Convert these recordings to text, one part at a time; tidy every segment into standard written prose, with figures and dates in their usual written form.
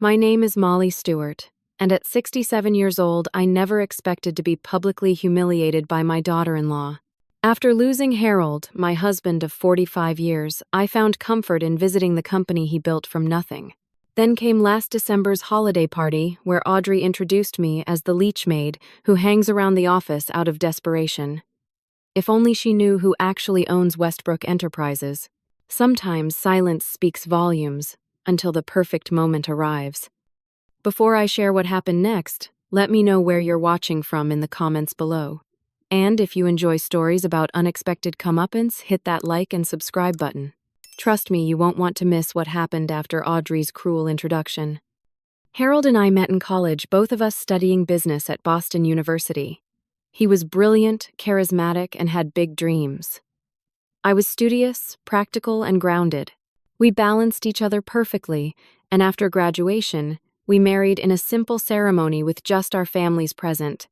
My name is Molly Stewart, and at 67 years old, I never expected to be publicly humiliated by my daughter-in-law. After losing Harold, my husband of 45 years, I found comfort in visiting the company he built from nothing. Then came last December's holiday party, where Audrey introduced me as the leech maid who hangs around the office out of desperation. If only she knew who actually owns Westbrook Enterprises. Sometimes silence speaks volumes, until the perfect moment arrives. Before I share what happened next, let me know where you're watching from in the comments below. And if you enjoy stories about unexpected comeuppance, hit that like and subscribe button. Trust me, you won't want to miss what happened after Audrey's cruel introduction. Harold and I met in college, both of us studying business at Boston University. He was brilliant, charismatic, and had big dreams. I was studious, practical, and grounded. We balanced each other perfectly, and after graduation, we married in a simple ceremony with just our families present.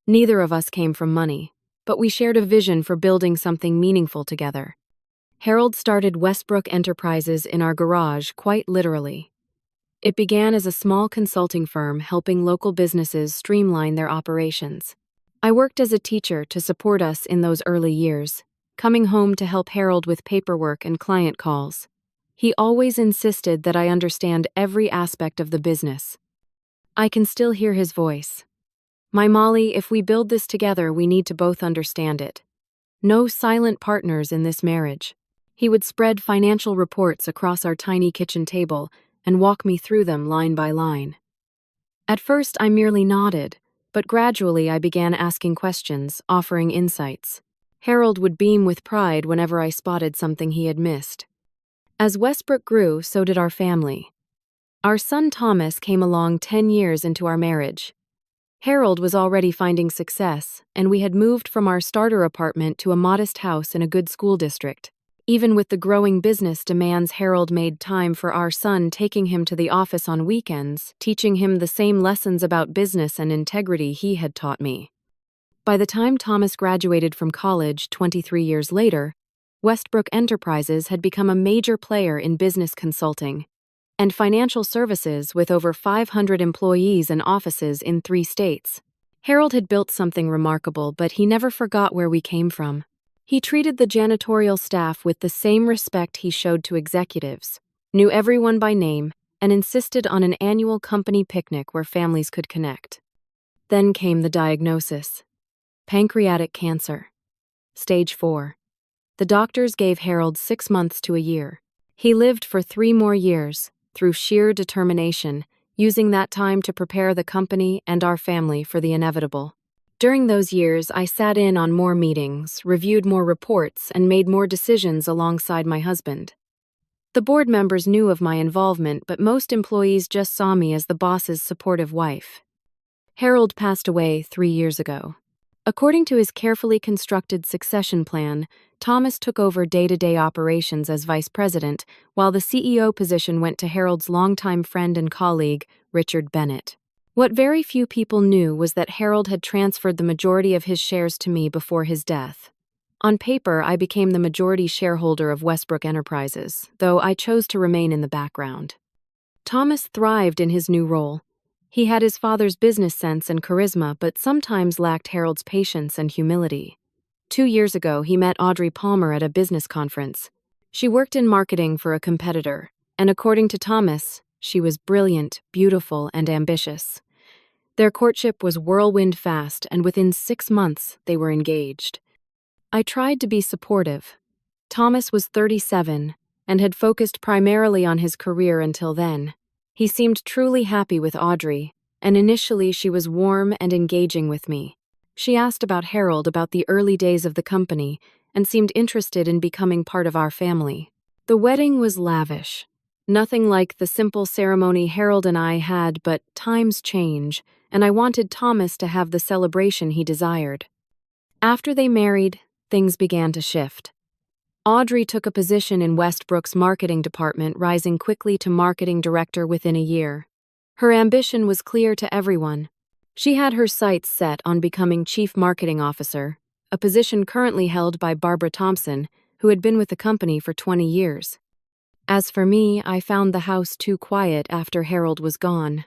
Neither of us came from money, but we shared a vision for building something meaningful together. Harold started Westbrook Enterprises in our garage, quite literally. It began as a small consulting firm helping local businesses streamline their operations. I worked as a teacher to support us in those early years, coming home to help Harold with paperwork and client calls. He always insisted that I understand every aspect of the business. I can still hear his voice. "My Molly, if we build this together, we need to both understand it. No silent partners in this marriage." He would spread financial reports across our tiny kitchen table and walk me through them line by line. At first, I merely nodded, but gradually I began asking questions, offering insights. Harold would beam with pride whenever I spotted something he had missed. As Westbrook grew, so did our family. Our son Thomas came along 10 years into our marriage. Harold was already finding success, and we had moved from our starter apartment to a modest house in a good school district. Even with the growing business demands, Harold made time for our son, taking him to the office on weekends, teaching him the same lessons about business and integrity he had taught me. By the time Thomas graduated from college 23 years later, Westbrook Enterprises had become a major player in business consulting and financial services with over 500 employees and offices in 3 states. Harold had built something remarkable, but he never forgot where we came from. He treated the janitorial staff with the same respect he showed to executives, knew everyone by name, and insisted on an annual company picnic where families could connect. Then came the diagnosis: pancreatic cancer. Stage 4. The doctors gave Harold 6 months to a year. He lived for 3 more years, through sheer determination, using that time to prepare the company and our family for the inevitable. During those years, I sat in on more meetings, reviewed more reports, and made more decisions alongside my husband. The board members knew of my involvement, but most employees just saw me as the boss's supportive wife. Harold passed away 3 years ago. According to his carefully constructed succession plan, Thomas took over day-to-day operations as vice president, while the CEO position went to Harold's longtime friend and colleague, Richard Bennett. What very few people knew was that Harold had transferred the majority of his shares to me before his death. On paper, I became the majority shareholder of Westbrook Enterprises, though I chose to remain in the background. Thomas thrived in his new role. He had his father's business sense and charisma, but sometimes lacked Harold's patience and humility. 2 years ago, he met Audrey Palmer at a business conference. She worked in marketing for a competitor, and according to Thomas, she was brilliant, beautiful, and ambitious. Their courtship was whirlwind fast, and within 6 months, they were engaged. I tried to be supportive. Thomas was 37 and had focused primarily on his career until then. He seemed truly happy with Audrey, and initially she was warm and engaging with me. She asked about Harold, about the early days of the company, and seemed interested in becoming part of our family. The wedding was lavish. Nothing like the simple ceremony Harold and I had, but times change, and I wanted Thomas to have the celebration he desired. After they married, things began to shift. Audrey took a position in Westbrook's marketing department, rising quickly to marketing director within a year. Her ambition was clear to everyone. She had her sights set on becoming chief marketing officer, a position currently held by Barbara Thompson, who had been with the company for 20 years. As for me, I found the house too quiet after Harold was gone.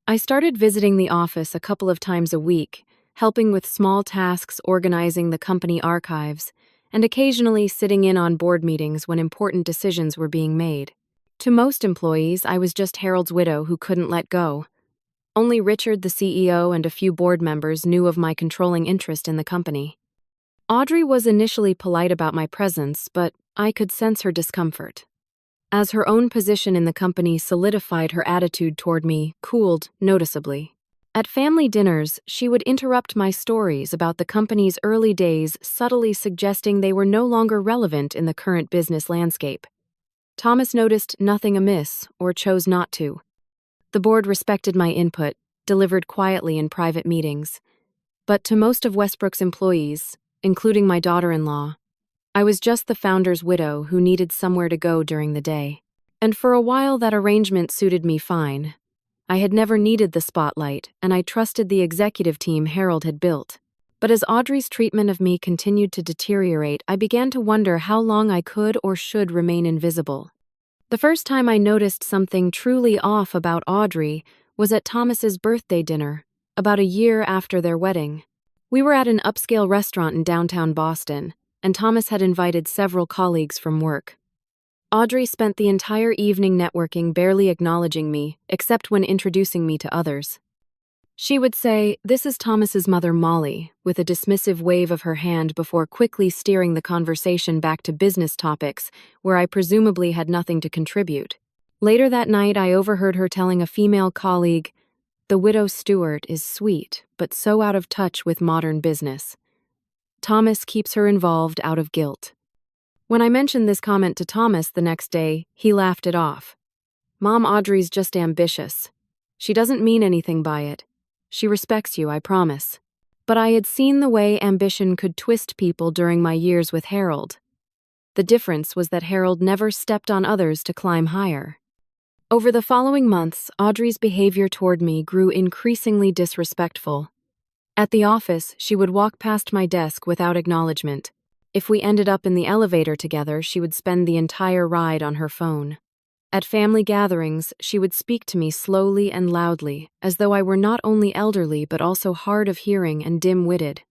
I started visiting the office a couple of times a week, helping with small tasks, organizing the company archives, and occasionally sitting in on board meetings when important decisions were being made. To most employees, I was just Harold's widow who couldn't let go. Only Richard, the CEO, and a few board members knew of my controlling interest in the company. Audrey was initially polite about my presence, but I could sense her discomfort. As her own position in the company solidified, her attitude toward me cooled noticeably. At family dinners, she would interrupt my stories about the company's early days, subtly suggesting they were no longer relevant in the current business landscape. Thomas noticed nothing amiss, or chose not to. The board respected my input, delivered quietly in private meetings. But to most of Westbrook's employees, including my daughter-in-law, I was just the founder's widow who needed somewhere to go during the day. And for a while that arrangement suited me fine. I had never needed the spotlight, and I trusted the executive team Harold had built. But as Audrey's treatment of me continued to deteriorate, I began to wonder how long I could or should remain invisible. The first time I noticed something truly off about Audrey was at Thomas's birthday dinner, about a year after their wedding. We were at an upscale restaurant in downtown Boston, and Thomas had invited several colleagues from work. Audrey spent the entire evening networking, barely acknowledging me, except when introducing me to others. She would say, "This is Thomas's mother, Molly," with a dismissive wave of her hand before quickly steering the conversation back to business topics, where I presumably had nothing to contribute. Later that night, I overheard her telling a female colleague, "The widow Stewart is sweet, but so out of touch with modern business. Thomas keeps her involved out of guilt." When I mentioned this comment to Thomas the next day, he laughed it off. "Mom, Audrey's just ambitious. She doesn't mean anything by it. She respects you, I promise." But I had seen the way ambition could twist people during my years with Harold. The difference was that Harold never stepped on others to climb higher. Over the following months, Audrey's behavior toward me grew increasingly disrespectful. At the office, she would walk past my desk without acknowledgement. If we ended up in the elevator together, she would spend the entire ride on her phone. At family gatherings, she would speak to me slowly and loudly, as though I were not only elderly but also hard of hearing and dim-witted.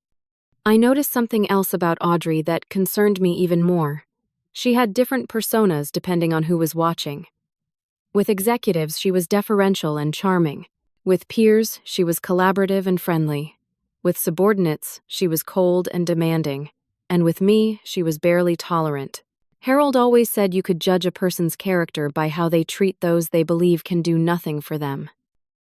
I noticed something else about Audrey that concerned me even more. She had different personas depending on who was watching. With executives, she was deferential and charming. With peers, she was collaborative and friendly. With subordinates, she was cold and demanding. And with me, she was barely tolerant. Harold always said you could judge a person's character by how they treat those they believe can do nothing for them.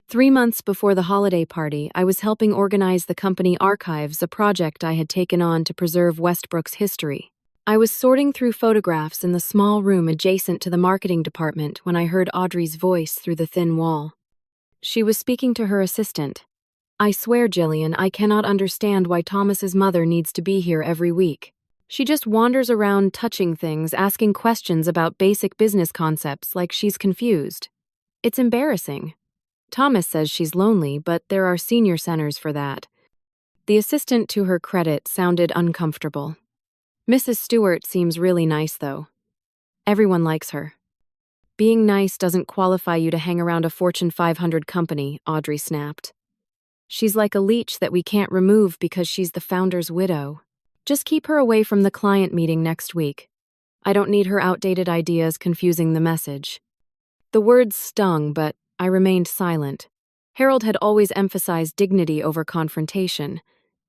3 months before the holiday party, I was helping organize the company archives, a project I had taken on to preserve Westbrook's history. I was sorting through photographs in the small room adjacent to the marketing department when I heard Audrey's voice through the thin wall. She was speaking to her assistant. "I swear, Jillian, I cannot understand why Thomas's mother needs to be here every week. She just wanders around touching things, asking questions about basic business concepts like she's confused. It's embarrassing. Thomas says she's lonely, but there are senior centers for that." The assistant, to her credit, sounded uncomfortable. "Mrs. Stewart seems really nice, though. Everyone likes her." "Being nice doesn't qualify you to hang around a Fortune 500 company," Audrey snapped. "She's like a leech that we can't remove because she's the founder's widow. Just keep her away from the client meeting next week. I don't need her outdated ideas confusing the message." The words stung, but I remained silent. Harold had always emphasized dignity over confrontation.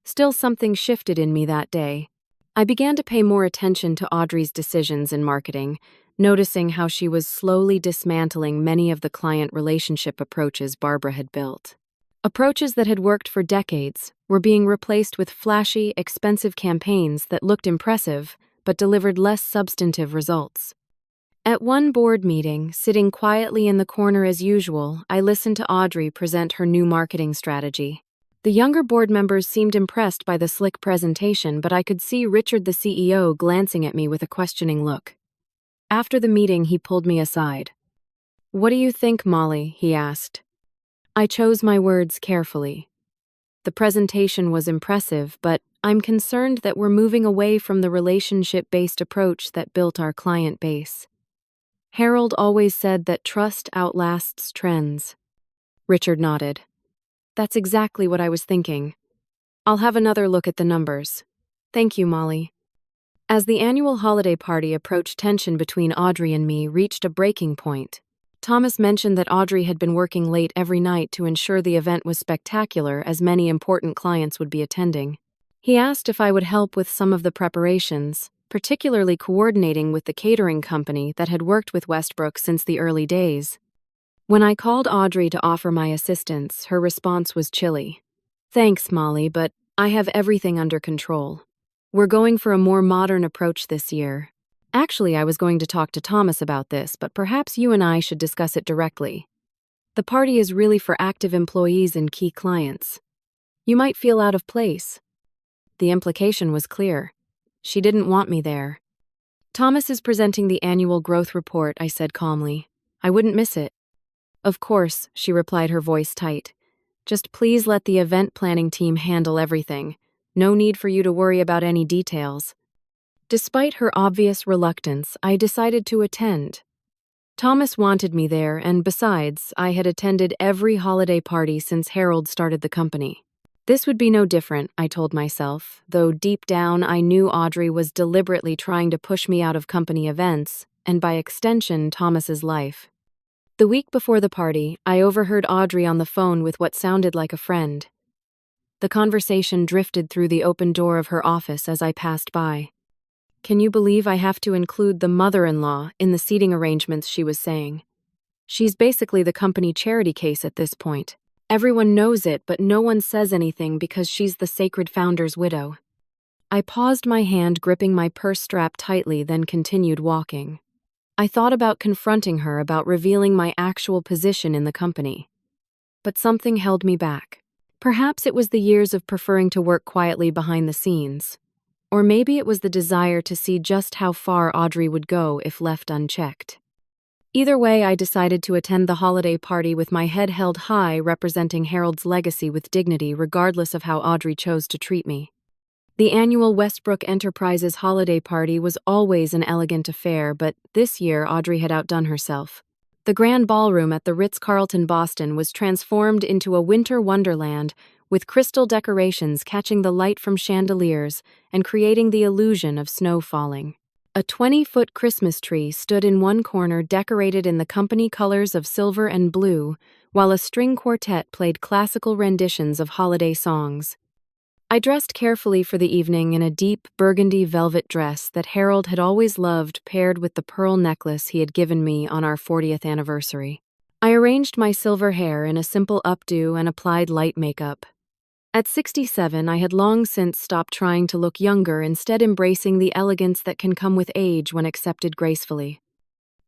Still, something shifted in me that day. I began to pay more attention to Audrey's decisions in marketing, noticing how she was slowly dismantling many of the client relationship approaches Barbara had built. Approaches that had worked for decades were being replaced with flashy, expensive campaigns that looked impressive but delivered less substantive results. At one board meeting, sitting quietly in the corner as usual, I listened to Audrey present her new marketing strategy. The younger board members seemed impressed by the slick presentation, but I could see Richard, the CEO, glancing at me with a questioning look. After the meeting, he pulled me aside. "What do you think, Molly?" he asked. I chose my words carefully. The presentation was impressive, but I'm concerned that we're moving away from the relationship-based approach that built our client base. Harold always said that trust outlasts trends. Richard nodded. That's exactly what I was thinking. I'll have another look at the numbers. Thank you, Molly. As the annual holiday party approached, tension between Audrey and me reached a breaking point. Thomas mentioned that Audrey had been working late every night to ensure the event was spectacular, as many important clients would be attending. He asked if I would help with some of the preparations, particularly coordinating with the catering company that had worked with Westbrook since the early days. When I called Audrey to offer my assistance, her response was chilly. Thanks, Molly, but I have everything under control. We're going for a more modern approach this year. Actually, I was going to talk to Thomas about this, but perhaps you and I should discuss it directly. The party is really for active employees and key clients. You might feel out of place. The implication was clear. She didn't want me there. Thomas is presenting the annual growth report, I said calmly. I wouldn't miss it. Of course, she replied, her voice tight. Just please let the event planning team handle everything. No need for you to worry about any details. Despite her obvious reluctance, I decided to attend. Thomas wanted me there, and besides, I had attended every holiday party since Harold started the company. This would be no different, I told myself, though deep down I knew Audrey was deliberately trying to push me out of company events, and by extension, Thomas's life. The week before the party, I overheard Audrey on the phone with what sounded like a friend. The conversation drifted through the open door of her office as I passed by. Can you believe I have to include the mother-in-law in the seating arrangements, she was saying. She's basically the company charity case at this point. Everyone knows it, but no one says anything because she's the sacred founder's widow. I paused, my hand gripping my purse strap tightly, then continued walking. I thought about confronting her, about revealing my actual position in the company. But something held me back. Perhaps it was the years of preferring to work quietly behind the scenes. Or maybe it was the desire to see just how far Audrey would go if left unchecked. Either way, I decided to attend the holiday party with my head held high, representing Harold's legacy with dignity regardless of how Audrey chose to treat me. The annual Westbrook Enterprises holiday party was always an elegant affair, but this year Audrey had outdone herself. The grand ballroom at the Ritz-Carlton Boston was transformed into a winter wonderland, with crystal decorations catching the light from chandeliers and creating the illusion of snow falling. A 20-foot Christmas tree stood in one corner, decorated in the company colors of silver and blue, while a string quartet played classical renditions of holiday songs. I dressed carefully for the evening in a deep burgundy velvet dress that Harold had always loved, paired with the pearl necklace he had given me on our 40th anniversary. I arranged my silver hair in a simple updo and applied light makeup. At 67, I had long since stopped trying to look younger, instead embracing the elegance that can come with age when accepted gracefully.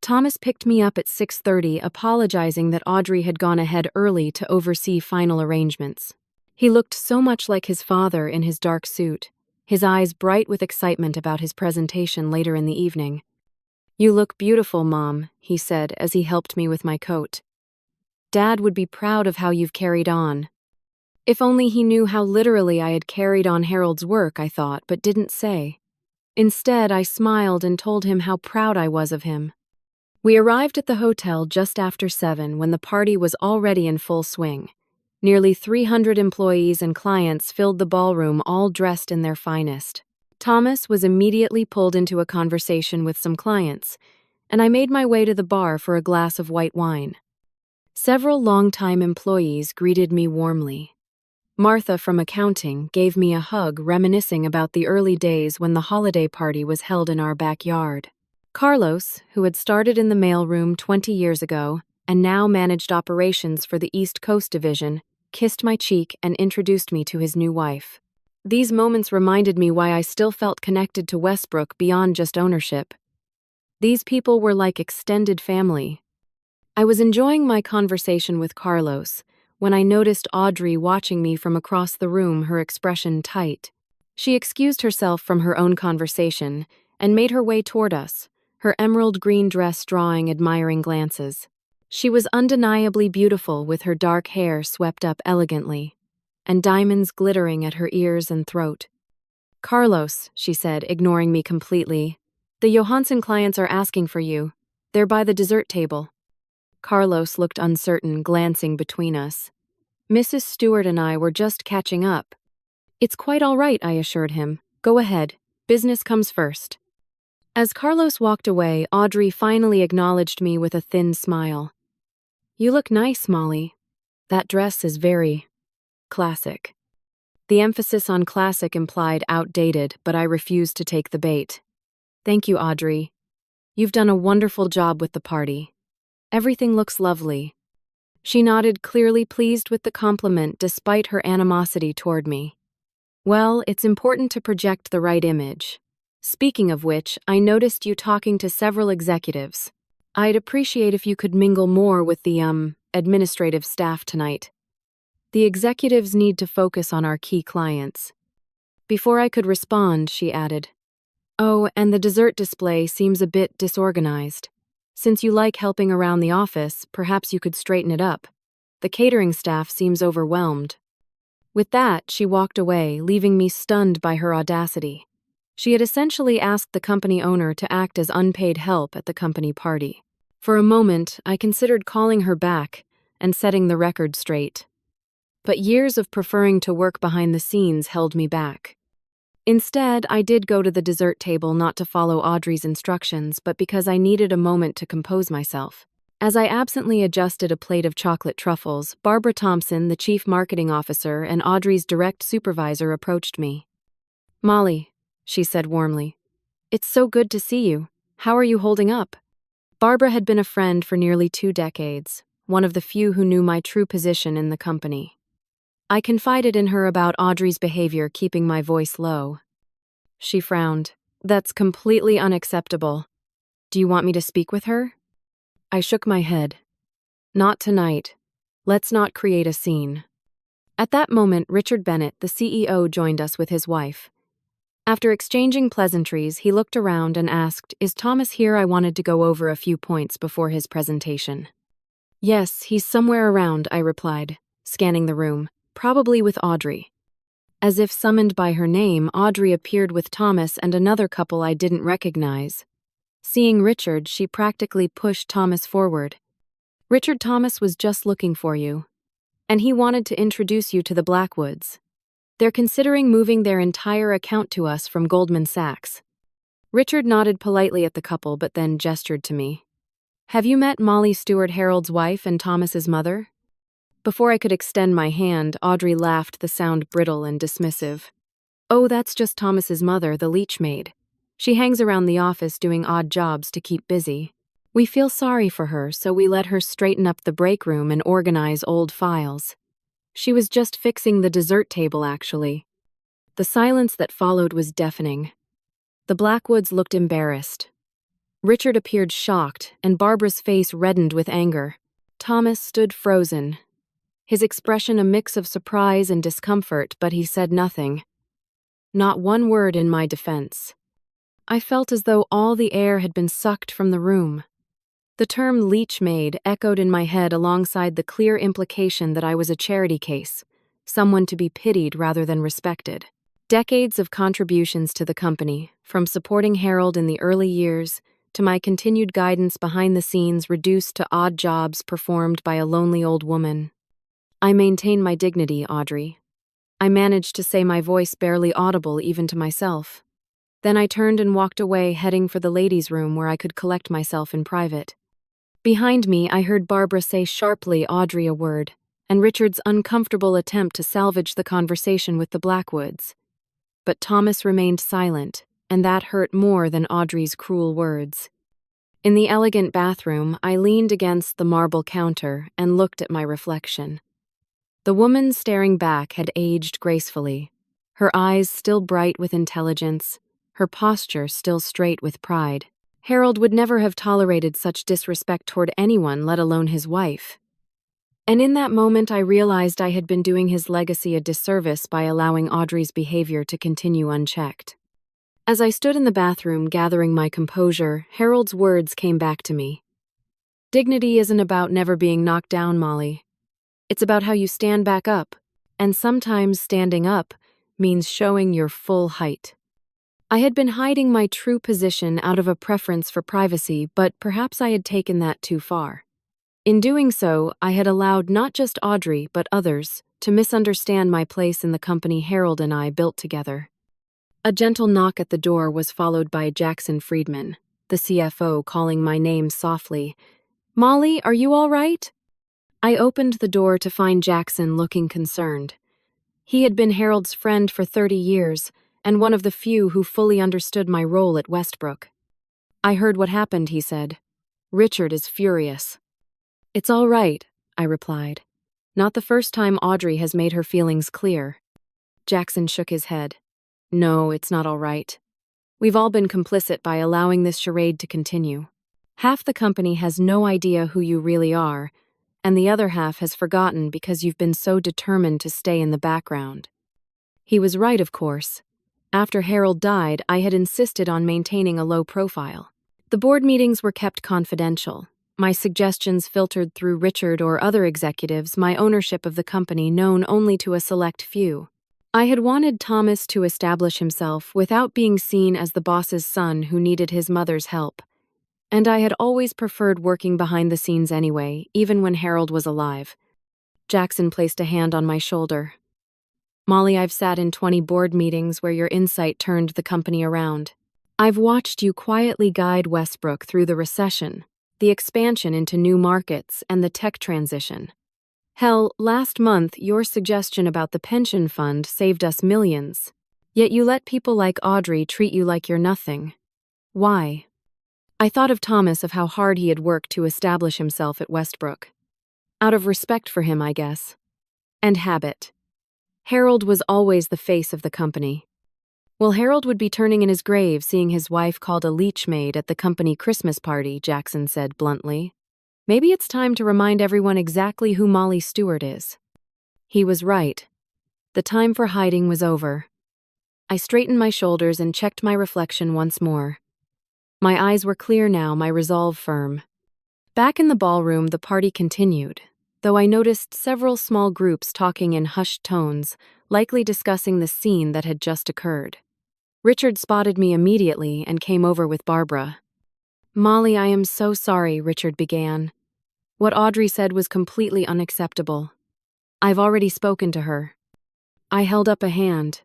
Thomas picked me up at 6:30, apologizing that Audrey had gone ahead early to oversee final arrangements. He looked so much like his father in his dark suit, his eyes bright with excitement about his presentation later in the evening. You look beautiful, Mom, he said as he helped me with my coat. Dad would be proud of how you've carried on. If only he knew how literally I had carried on Harold's work, I thought, but didn't say. Instead, I smiled and told him how proud I was of him. We arrived at the hotel just after 7 when the party was already in full swing. Nearly 300 employees and clients filled the ballroom, all dressed in their finest. Thomas was immediately pulled into a conversation with some clients, and I made my way to the bar for a glass of white wine. Several longtime employees greeted me warmly. Martha from accounting gave me a hug, reminiscing about the early days when the holiday party was held in our backyard. Carlos, who had started in the mailroom 20 years ago and now managed operations for the East Coast division, kissed my cheek and introduced me to his new wife. These moments reminded me why I still felt connected to Westbrook beyond just ownership. These people were like extended family. I was enjoying my conversation with Carlos when I noticed Audrey watching me from across the room, her expression tight. She excused herself from her own conversation and made her way toward us, her emerald green dress drawing admiring glances. She was undeniably beautiful, with her dark hair swept up elegantly, and diamonds glittering at her ears and throat. Carlos, she said, ignoring me completely, the Johansson clients are asking for you. They're by the dessert table. Carlos looked uncertain, glancing between us. Mrs. Stewart and I were just catching up. It's quite all right, I assured him. Go ahead. Business comes first. As Carlos walked away, Audrey finally acknowledged me with a thin smile. You look nice, Molly. That dress is very classic. The emphasis on classic implied outdated, but I refused to take the bait. Thank you, Audrey. You've done a wonderful job with the party. Everything looks lovely. She nodded, clearly pleased with the compliment despite her animosity toward me. Well, it's important to project the right image. Speaking of which, I noticed you talking to several executives. I'd appreciate if you could mingle more with the, administrative staff tonight. The executives need to focus on our key clients. Before I could respond, she added, Oh, and the dessert display seems a bit disorganized. Since you like helping around the office, perhaps you could straighten it up. The catering staff seems overwhelmed. With that, she walked away, leaving me stunned by her audacity. She had essentially asked the company owner to act as unpaid help at the company party. For a moment, I considered calling her back and setting the record straight. But years of preferring to work behind the scenes held me back. Instead, I did go to the dessert table not to follow Audrey's instructions, but because I needed a moment to compose myself. As I absently adjusted a plate of chocolate truffles, Barbara Thompson, the chief marketing officer and Audrey's direct supervisor, approached me. Molly, she said warmly, it's so good to see you. How are you holding up? Barbara had been a friend for nearly 2 decades, one of the few who knew my true position in the company. I confided in her about Audrey's behavior, keeping my voice low. She frowned. That's completely unacceptable. Do you want me to speak with her? I shook my head. Not tonight. Let's not create a scene. At that moment, Richard Bennett, the CEO, joined us with his wife. After exchanging pleasantries, he looked around and asked, Is Thomas here? I wanted to go over a few points before his presentation. Yes, he's somewhere around, I replied, scanning the room. Probably with Audrey. As if summoned by her name, Audrey appeared with Thomas and another couple I didn't recognize. Seeing Richard, she practically pushed Thomas forward. Richard, Thomas was just looking for you. And he wanted to introduce you to the Blackwoods. They're considering moving their entire account to us from Goldman Sachs. Richard nodded politely at the couple but then gestured to me. Have you met Molly Stewart, Harold's wife, and Thomas's mother? Before I could extend my hand, Audrey laughed, the sound brittle and dismissive. Oh, that's just Thomas's mother, the leech maid. She hangs around the office doing odd jobs to keep busy. We feel sorry for her, so we let her straighten up the break room and organize old files. She was just fixing the dessert table, actually. The silence that followed was deafening. The Blackwoods looked embarrassed. Richard appeared shocked, and Barbara's face reddened with anger. Thomas stood frozen. His expression a mix of surprise and discomfort, but he said nothing. Not one word in my defense. I felt as though all the air had been sucked from the room. The term leech maid echoed in my head alongside the clear implication that I was a charity case, someone to be pitied rather than respected. Decades of contributions to the company, from supporting Harold in the early years to my continued guidance behind the scenes, reduced to odd jobs performed by a lonely old woman. I maintain my dignity, Audrey. I managed to say, my voice barely audible even to myself. Then I turned and walked away, heading for the ladies' room where I could collect myself in private. Behind me, I heard Barbara say sharply, Audrey, a word, and Richard's uncomfortable attempt to salvage the conversation with the Blackwoods. But Thomas remained silent, and that hurt more than Audrey's cruel words. In the elegant bathroom, I leaned against the marble counter and looked at my reflection. The woman staring back had aged gracefully, her eyes still bright with intelligence, her posture still straight with pride. Harold would never have tolerated such disrespect toward anyone, let alone his wife. And in that moment, I realized I had been doing his legacy a disservice by allowing Audrey's behavior to continue unchecked. As I stood in the bathroom gathering my composure, Harold's words came back to me. Dignity isn't about never being knocked down, Molly. It's about how you stand back up, and sometimes standing up means showing your full height. I had been hiding my true position out of a preference for privacy, but perhaps I had taken that too far. In doing so, I had allowed not just Audrey, but others, to misunderstand my place in the company Harold and I built together. A gentle knock at the door was followed by Jackson Friedman, the CFO, calling my name softly. "Molly, are you all right?" I opened the door to find Jackson looking concerned. He had been Harold's friend for 30 years, and one of the few who fully understood my role at Westbrook. "I heard what happened," he said. "Richard is furious." "It's all right," I replied. "Not the first time Audrey has made her feelings clear." Jackson shook his head. "No, it's not all right. We've all been complicit by allowing this charade to continue. Half the company has no idea who you really are, and the other half has forgotten because you've been so determined to stay in the background." He was right, of course. After Harold died, I had insisted on maintaining a low profile. The board meetings were kept confidential. My suggestions filtered through Richard or other executives, my ownership of the company known only to a select few. I had wanted Thomas to establish himself without being seen as the boss's son who needed his mother's help. And I had always preferred working behind the scenes anyway, even when Harold was alive. Jackson placed a hand on my shoulder. "Molly, I've sat in 20 board meetings where your insight turned the company around. I've watched you quietly guide Westbrook through the recession, the expansion into new markets, and the tech transition. Hell, last month, your suggestion about the pension fund saved us millions. Yet you let people like Audrey treat you like you're nothing. Why?" I thought of Thomas, of how hard he had worked to establish himself at Westbrook. Out of respect for him, I guess. And habit. Harold was always the face of the company. Well, Harold would be turning in his grave seeing his wife called a leech maid at the company Christmas party, Jackson said bluntly. Maybe it's time to remind everyone exactly who Molly Stewart is. He was right. The time for hiding was over. I straightened my shoulders and checked my reflection once more. My eyes were clear now, my resolve firm. Back in the ballroom, the party continued, though I noticed several small groups talking in hushed tones, likely discussing the scene that had just occurred. Richard spotted me immediately and came over with Barbara. "Molly, I am so sorry," Richard began. "What Audrey said was completely unacceptable. I've already spoken to her." I held up a hand.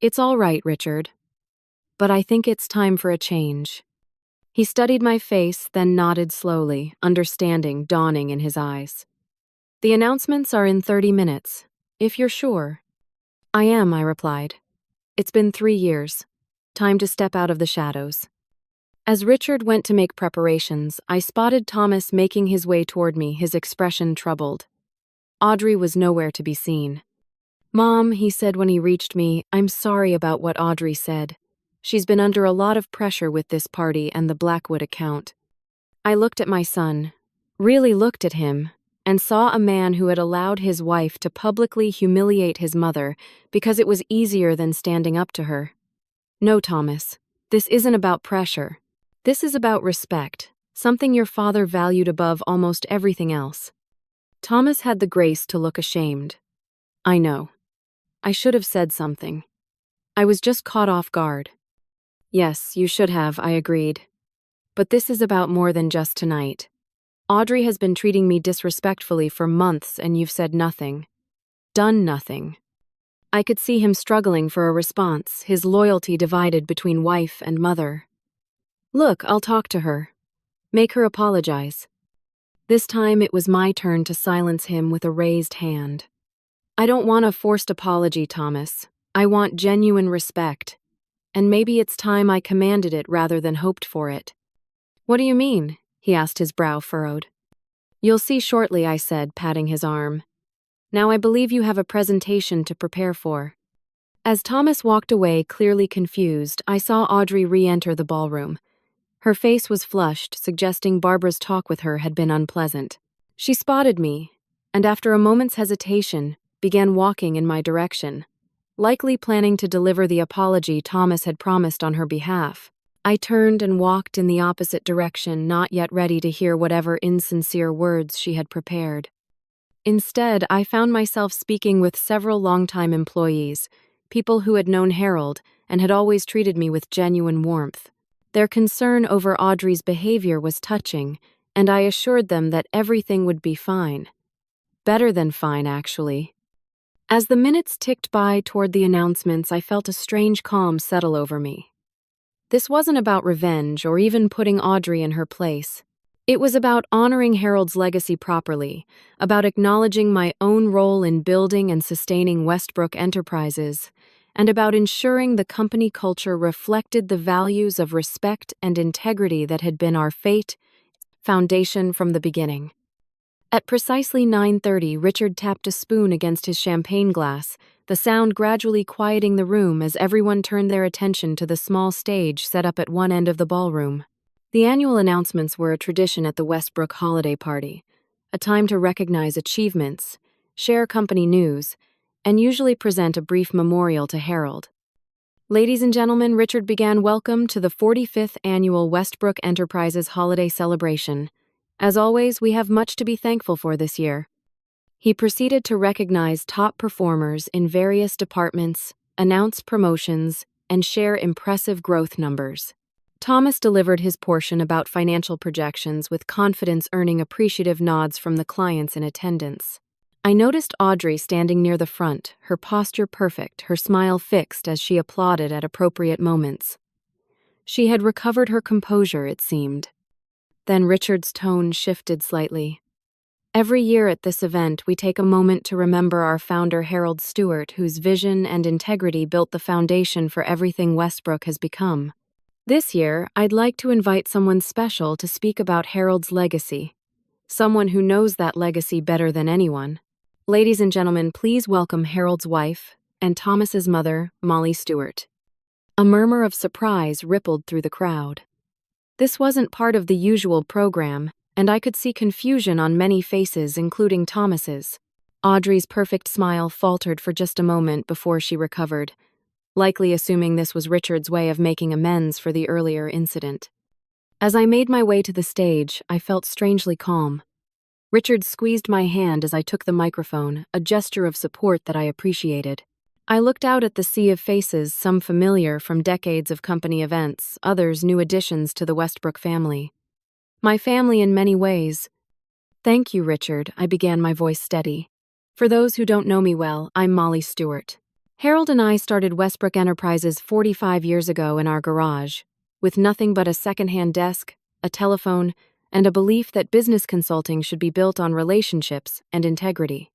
"It's all right, Richard. But I think it's time for a change." He studied my face, then nodded slowly, understanding dawning in his eyes. "The announcements are in 30 minutes, if you're sure." "I am," I replied. "It's been 3 years. Time to step out of the shadows." As Richard went to make preparations, I spotted Thomas making his way toward me, his expression troubled. Audrey was nowhere to be seen. "Mom," he said when he reached me, "I'm sorry about what Audrey said. She's been under a lot of pressure with this party and the Blackwood account." I looked at my son, really looked at him, and saw a man who had allowed his wife to publicly humiliate his mother because it was easier than standing up to her. "No, Thomas, this isn't about pressure. This is about respect, something your father valued above almost everything else." Thomas had the grace to look ashamed. "I know. I should have said something. I was just caught off guard." "Yes, you should have," I agreed. "But this is about more than just tonight. Audrey has been treating me disrespectfully for months and you've said nothing. Done nothing." I could see him struggling for a response, his loyalty divided between wife and mother. "Look, I'll talk to her. Make her apologize." This time it was my turn to silence him with a raised hand. "I don't want a forced apology, Thomas. I want genuine respect. And maybe it's time I commanded it rather than hoped for it." "What do you mean?" he asked, his brow furrowed. "You'll see shortly," I said, patting his arm. "Now I believe you have a presentation to prepare for." As Thomas walked away, clearly confused, I saw Audrey re-enter the ballroom. Her face was flushed, suggesting Barbara's talk with her had been unpleasant. She spotted me, and after a moment's hesitation, began walking in my direction, likely planning to deliver the apology Thomas had promised on her behalf. I turned and walked in the opposite direction, not yet ready to hear whatever insincere words she had prepared. Instead, I found myself speaking with several longtime employees, people who had known Harold and had always treated me with genuine warmth. Their concern over Audrey's behavior was touching, and I assured them that everything would be fine. Better than fine, actually. As the minutes ticked by toward the announcements, I felt a strange calm settle over me. This wasn't about revenge or even putting Audrey in her place. It was about honoring Harold's legacy properly, about acknowledging my own role in building and sustaining Westbrook Enterprises, and about ensuring the company culture reflected the values of respect and integrity that had been our foundation from the beginning. At precisely 9:30, Richard tapped a spoon against his champagne glass, the sound gradually quieting the room as everyone turned their attention to the small stage set up at one end of the ballroom. The annual announcements were a tradition at the Westbrook holiday party, a time to recognize achievements, share company news, and usually present a brief memorial to Harold. Ladies and gentlemen, Richard began. Welcome to the 45th Annual Westbrook Enterprises Holiday Celebration. As always, we have much to be thankful for this year. He proceeded to recognize top performers in various departments, announce promotions, and share impressive growth numbers. Thomas delivered his portion about financial projections with confidence, earning appreciative nods from the clients in attendance. I noticed Audrey standing near the front, her posture perfect, her smile fixed as she applauded at appropriate moments. She had recovered her composure, it seemed. Then Richard's tone shifted slightly. Every year at this event, we take a moment to remember our founder Harold Stewart, whose vision and integrity built the foundation for everything Westbrook has become. This year, I'd like to invite someone special to speak about Harold's legacy. Someone who knows that legacy better than anyone. Ladies and gentlemen, please welcome Harold's wife and Thomas's mother, Molly Stewart. A murmur of surprise rippled through the crowd. This wasn't part of the usual program, and I could see confusion on many faces, including Thomas's. Audrey's perfect smile faltered for just a moment before she recovered, likely assuming this was Richard's way of making amends for the earlier incident. As I made my way to the stage, I felt strangely calm. Richard squeezed my hand as I took the microphone, a gesture of support that I appreciated. I looked out at the sea of faces, some familiar from decades of company events, others new additions to the Westbrook family. My family in many ways. Thank you, Richard, I began, my voice steady. For those who don't know me well, I'm Molly Stewart. Harold and I started Westbrook Enterprises 45 years ago in our garage, with nothing but a second-hand desk, a telephone, and a belief that business consulting should be built on relationships and integrity.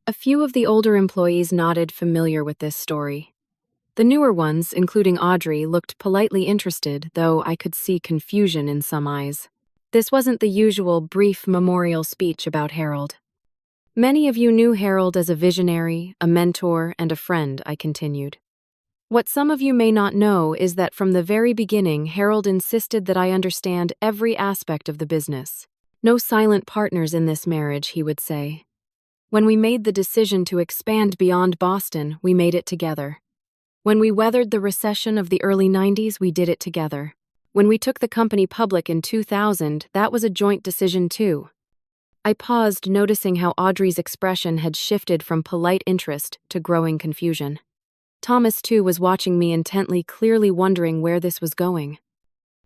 A few of the older employees nodded, familiar with this story. The newer ones, including Audrey, looked politely interested, though I could see confusion in some eyes. This wasn't the usual brief memorial speech about Harold. Many of you knew Harold as a visionary, a mentor, and a friend, I continued. What some of you may not know is that from the very beginning, Harold insisted that I understand every aspect of the business. No silent partners in this marriage, he would say. When we made the decision to expand beyond Boston, we made it together. When we weathered the recession of the early 90s, we did it together. When we took the company public in 2000, that was a joint decision too. I paused, noticing how Audrey's expression had shifted from polite interest to growing confusion. Thomas, too, was watching me intently, clearly wondering where this was going.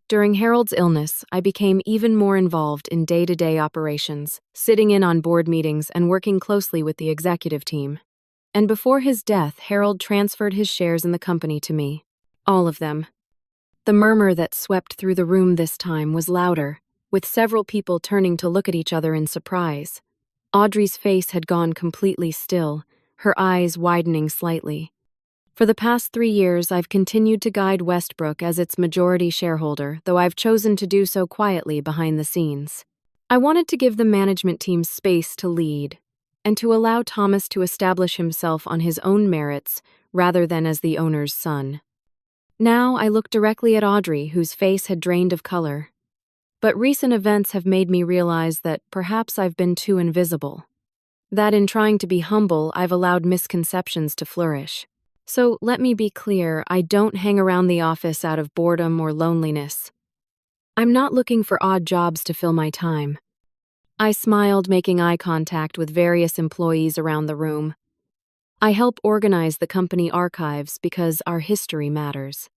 During Harold's illness, I became even more involved in day-to-day operations, sitting in on board meetings and working closely with the executive team. And before his death, Harold transferred his shares in the company to me. All of them. The murmur that swept through the room this time was louder, with several people turning to look at each other in surprise. Audrey's face had gone completely still, her eyes widening slightly. For the past 3 years, I've continued to guide Westbrook as its majority shareholder, though I've chosen to do so quietly behind the scenes. I wanted to give the management team space to lead, and to allow Thomas to establish himself on his own merits rather than as the owner's son. Now I look directly at Audrey, whose face had drained of color. But recent events have made me realize that perhaps I've been too invisible. That in trying to be humble, I've allowed misconceptions to flourish. So let me be clear, I don't hang around the office out of boredom or loneliness. I'm not looking for odd jobs to fill my time. I smiled, making eye contact with various employees around the room. I help organize the company archives because our history matters.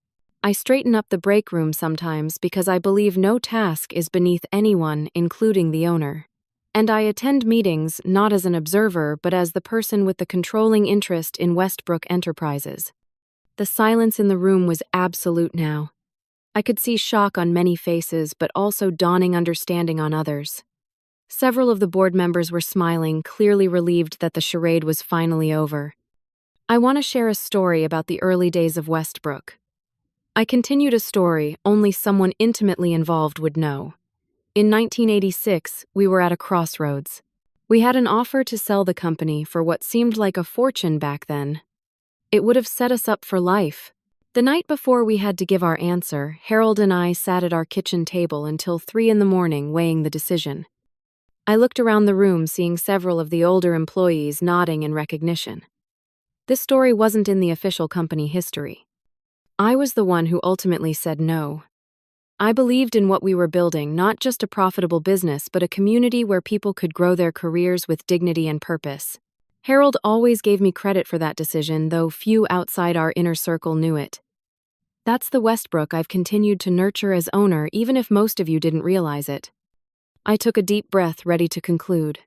I straighten up the break room sometimes because I believe no task is beneath anyone, including the owner. And I attend meetings not as an observer but as the person with the controlling interest in Westbrook Enterprises. The silence in the room was absolute now. I could see shock on many faces but also dawning understanding on others. Several of the board members were smiling, clearly relieved that the charade was finally over. I want to share a story about the early days of Westbrook. I continued a story only someone intimately involved would know. In 1986, we were at a crossroads. We had an offer to sell the company for what seemed like a fortune back then. It would have set us up for life. The night before we had to give our answer, Harold and I sat at our kitchen table until 3 a.m, weighing the decision. I looked around the room, seeing several of the older employees nodding in recognition. This story wasn't in the official company history. I was the one who ultimately said no. I believed in what we were building, not just a profitable business, but a community where people could grow their careers with dignity and purpose. Harold always gave me credit for that decision, though few outside our inner circle knew it. That's the Westbrook I've continued to nurture as owner, even if most of you didn't realize it. I took a deep breath, ready to conclude.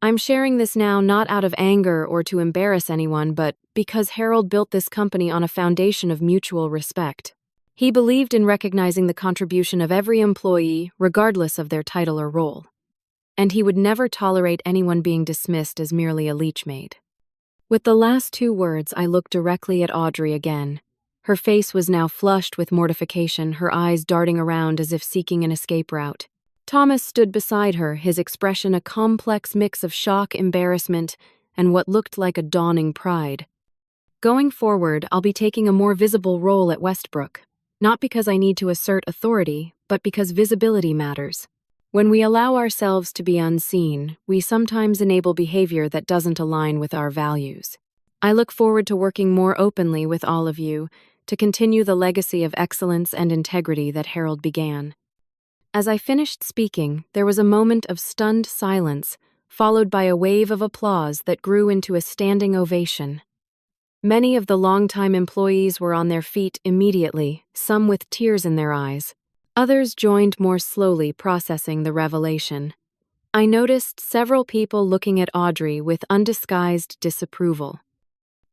I'm sharing this now not out of anger or to embarrass anyone, but because Harold built this company on a foundation of mutual respect. He believed in recognizing the contribution of every employee, regardless of their title or role. And he would never tolerate anyone being dismissed as merely a leech maid. With the last 2 words, I looked directly at Audrey again. Her face was now flushed with mortification, her eyes darting around as if seeking an escape route. Thomas stood beside her, his expression a complex mix of shock, embarrassment, and what looked like a dawning pride. Going forward, I'll be taking a more visible role at Westbrook. Not because I need to assert authority, but because visibility matters. When we allow ourselves to be unseen, we sometimes enable behavior that doesn't align with our values. I look forward to working more openly with all of you to continue the legacy of excellence and integrity that Harold began. As I finished speaking, there was a moment of stunned silence, followed by a wave of applause that grew into a standing ovation. Many of the longtime employees were on their feet immediately, some with tears in their eyes. Others joined more slowly, processing the revelation. I noticed several people looking at Audrey with undisguised disapproval.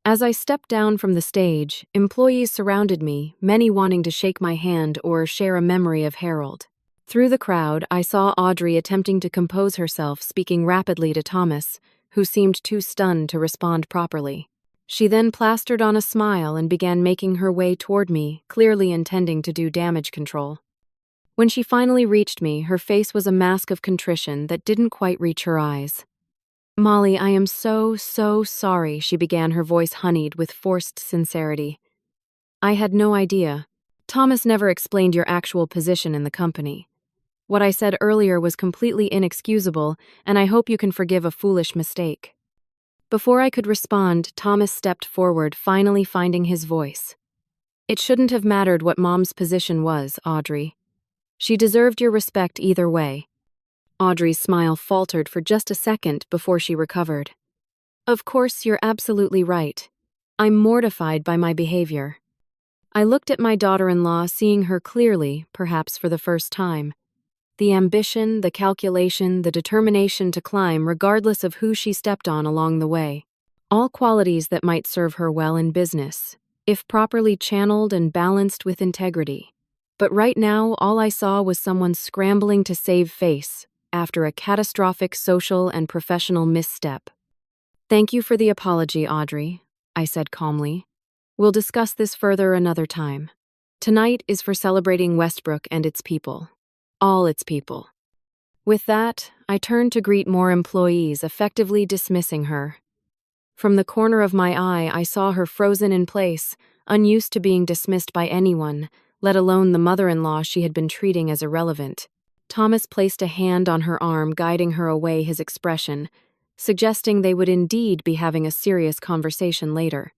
As I stepped down from the stage, employees surrounded me, many wanting to shake my hand or share a memory of Harold. Through the crowd, I saw Audrey attempting to compose herself, speaking rapidly to Thomas, who seemed too stunned to respond properly. She then plastered on a smile and began making her way toward me, clearly intending to do damage control. When she finally reached me, her face was a mask of contrition that didn't quite reach her eyes. "Molly, I am so sorry," she began, her voice honeyed with forced sincerity. "I had no idea. Thomas never explained your actual position in the company. What I said earlier was completely inexcusable, and I hope you can forgive a foolish mistake." Before I could respond, Thomas stepped forward, finally finding his voice. "It shouldn't have mattered what Mom's position was, Audrey. She deserved your respect either way." Audrey's smile faltered for just a second before she recovered. "Of course, you're absolutely right. I'm mortified by my behavior." I looked at my daughter-in-law, seeing her clearly, perhaps for the first time. The ambition, the calculation, the determination to climb regardless of who she stepped on along the way. All qualities that might serve her well in business, if properly channeled and balanced with integrity. But right now, all I saw was someone scrambling to save face after a catastrophic social and professional misstep. "Thank you for the apology, Audrey," I said calmly. "We'll discuss this further another time. Tonight is for celebrating Westbrook and its people. All its people." With that, I turned to greet more employees, effectively dismissing her. From the corner of my eye, I saw her frozen in place, unused to being dismissed by anyone, let alone the mother-in-law she had been treating as irrelevant. Thomas placed a hand on her arm, guiding her away, his expression, suggesting they would indeed be having a serious conversation later.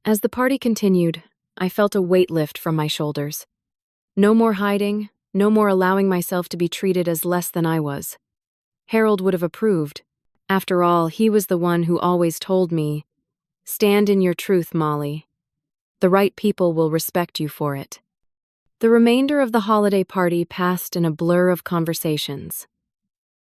As the party continued, I felt a weight lift from my shoulders. No more hiding, no more allowing myself to be treated as less than I was. Harold would have approved. After all, he was the one who always told me, Stand in your truth, Molly. The right people will respect you for it. The remainder of the holiday party passed in a blur of conversations.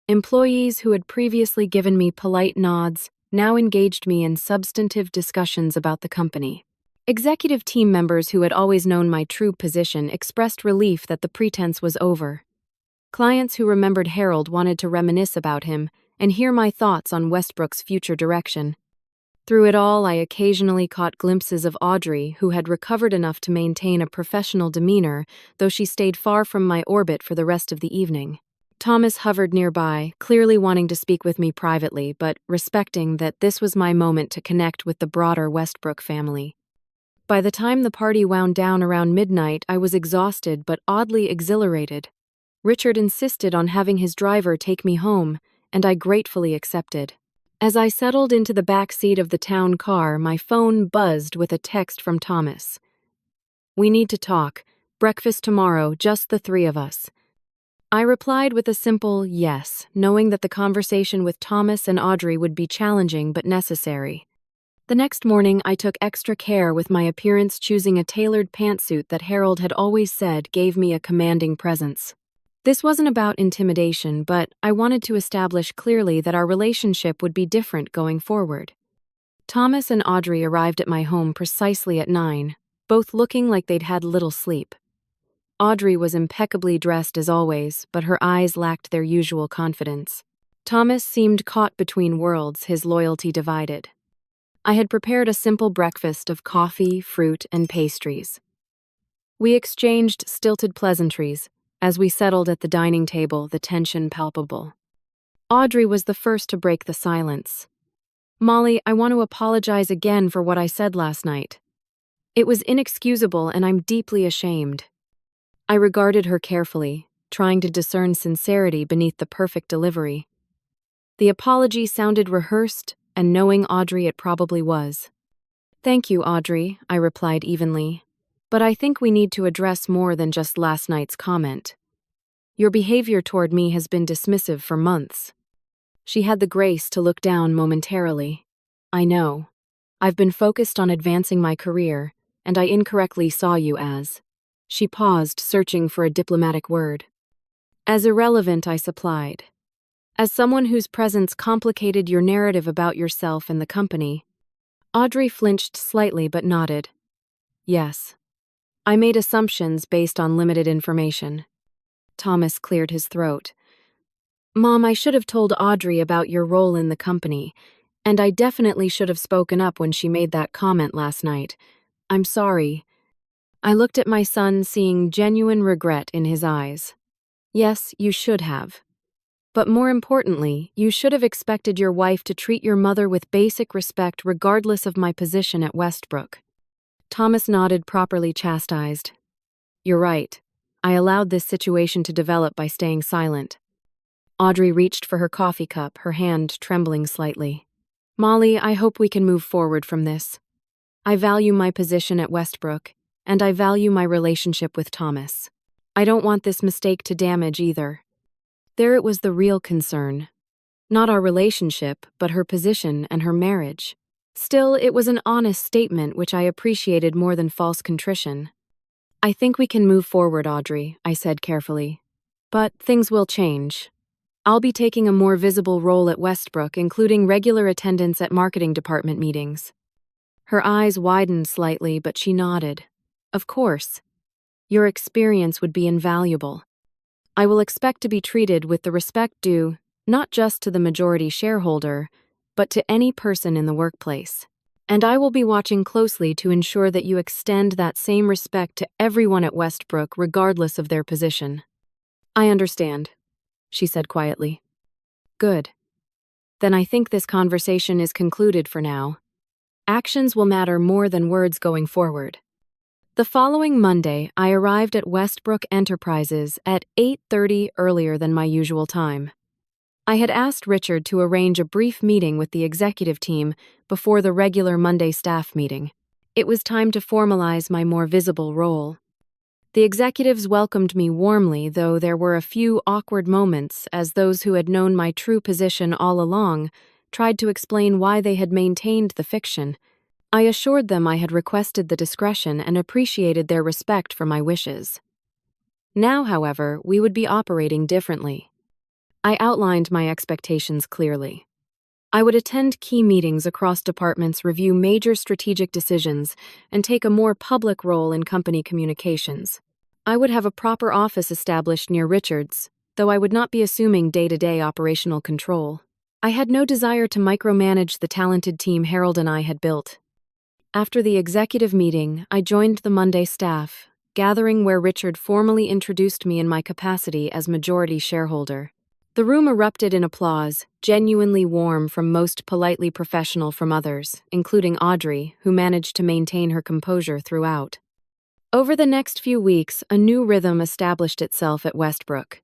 Employees who had previously given me polite nods now engaged me in substantive discussions about the company. Executive team members who had always known my true position expressed relief that the pretense was over. Clients who remembered Harold wanted to reminisce about him and hear my thoughts on Westbrook's future direction. Through it all, I occasionally caught glimpses of Audrey, who had recovered enough to maintain a professional demeanor, though she stayed far from my orbit for the rest of the evening. Thomas hovered nearby, clearly wanting to speak with me privately, but respecting that this was my moment to connect with the broader Westbrook family. By the time the party wound down around midnight, I was exhausted but oddly exhilarated. Richard insisted on having his driver take me home, and I gratefully accepted. As I settled into the back seat of the town car, my phone buzzed with a text from Thomas. "We need to talk. Breakfast tomorrow, just the three of us." I replied with a simple yes, knowing that the conversation with Thomas and Audrey would be challenging but necessary. The next morning, I took extra care with my appearance, choosing a tailored pantsuit that Harold had always said gave me a commanding presence. This wasn't about intimidation, but I wanted to establish clearly that our relationship would be different going forward. Thomas and Audrey arrived at my home precisely at 9, both looking like they'd had little sleep. Audrey was impeccably dressed as always, but her eyes lacked their usual confidence. Thomas seemed caught between worlds, his loyalty divided. I had prepared a simple breakfast of coffee, fruit, and pastries. We exchanged stilted pleasantries. As we settled at the dining table, the tension palpable. Audrey was the first to break the silence. "Molly, I want to apologize again for what I said last night. It was inexcusable and I'm deeply ashamed." I regarded her carefully, trying to discern sincerity beneath the perfect delivery. The apology sounded rehearsed, and knowing Audrey, it probably was. "Thank you, Audrey," I replied evenly. "But I think we need to address more than just last night's comment. Your behavior toward me has been dismissive for months." She had the grace to look down momentarily. "I know. I've been focused on advancing my career, and I incorrectly saw you as—" She paused, searching for a diplomatic word. "As irrelevant," I supplied. "As someone whose presence complicated your narrative about yourself and the company." Audrey flinched slightly but nodded. "Yes. I made assumptions based on limited information." Thomas cleared his throat. "Mom, I should have told Audrey about your role in the company, and I definitely should have spoken up when she made that comment last night. I'm sorry." I looked at my son, seeing genuine regret in his eyes. "Yes, you should have. But more importantly, you should have expected your wife to treat your mother with basic respect regardless of my position at Westbrook." Thomas nodded, properly chastised. "You're right. I allowed this situation to develop by staying silent." Audrey reached for her coffee cup, her hand trembling slightly. "Molly, I hope we can move forward from this. I value my position at Westbrook, and I value my relationship with Thomas. I don't want this mistake to damage either." There it was, the real concern. Not our relationship, but her position and her marriage. Still, it was an honest statement which I appreciated more than false contrition. "I think we can move forward, Audrey," I said carefully. "But things will change. I'll be taking a more visible role at Westbrook, including regular attendance at marketing department meetings." Her eyes widened slightly, but she nodded. "Of course. Your experience would be invaluable. I will expect to be treated with the respect due, not just to the majority shareholder, but to any person in the workplace. And I will be watching closely to ensure that you extend that same respect to everyone at Westbrook, regardless of their position." "I understand," she said quietly. "Good. Then I think this conversation is concluded for now. Actions will matter more than words going forward." The following Monday, I arrived at Westbrook Enterprises at 8:30 earlier than my usual time. I had asked Richard to arrange a brief meeting with the executive team before the regular Monday staff meeting. It was time to formalize my more visible role. The executives welcomed me warmly, though there were a few awkward moments as those who had known my true position all along tried to explain why they had maintained the fiction. I assured them I had requested the discretion and appreciated their respect for my wishes. Now, however, we would be operating differently. I outlined my expectations clearly. I would attend key meetings across departments, review major strategic decisions, and take a more public role in company communications. I would have a proper office established near Richard's, though I would not be assuming day-to-day operational control. I had no desire to micromanage the talented team Harold and I had built. After the executive meeting, I joined the Monday staff, gathering where Richard formally introduced me in my capacity as majority shareholder. The room erupted in applause, genuinely warm from most, politely professional from others, including Audrey, who managed to maintain her composure throughout. Over the next few weeks, a new rhythm established itself at Westbrook.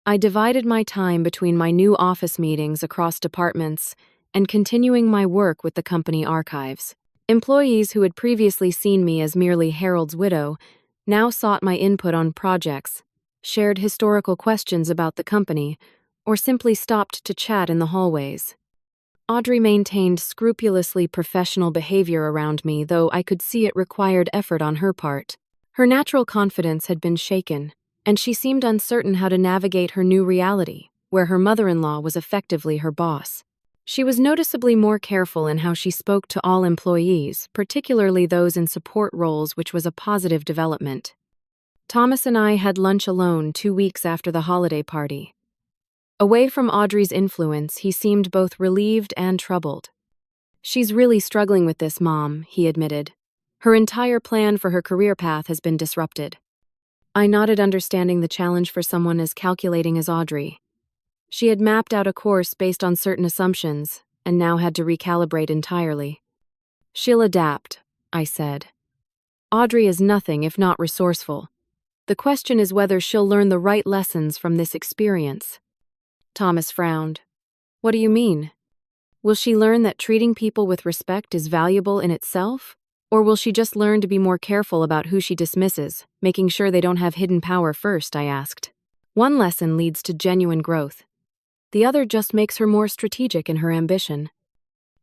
I divided my time between my new office meetings across departments and continuing my work with the company archives. Employees who had previously seen me as merely Harold's widow now sought my input on projects, shared historical questions about the company, or simply stopped to chat in the hallways. Audrey maintained scrupulously professional behavior around me, though I could see it required effort on her part. Her natural confidence had been shaken, and she seemed uncertain how to navigate her new reality, where her mother-in-law was effectively her boss. She was noticeably more careful in how she spoke to all employees, particularly those in support roles, which was a positive development. Thomas and I had lunch alone 2 weeks after the holiday party. Away from Audrey's influence, he seemed both relieved and troubled. "She's really struggling with this, Mom," he admitted. "Her entire plan for her career path has been disrupted." I nodded, understanding the challenge for someone as calculating as Audrey. She had mapped out a course based on certain assumptions, and now had to recalibrate entirely. "She'll adapt," I said. "Audrey is nothing if not resourceful. The question is whether she'll learn the right lessons from this experience." Thomas frowned. "What do you mean? Will she learn that treating people with respect is valuable in itself? Or will she just learn to be more careful about who she dismisses, making sure they don't have hidden power first?" I asked. "One lesson leads to genuine growth. The other just makes her more strategic in her ambition."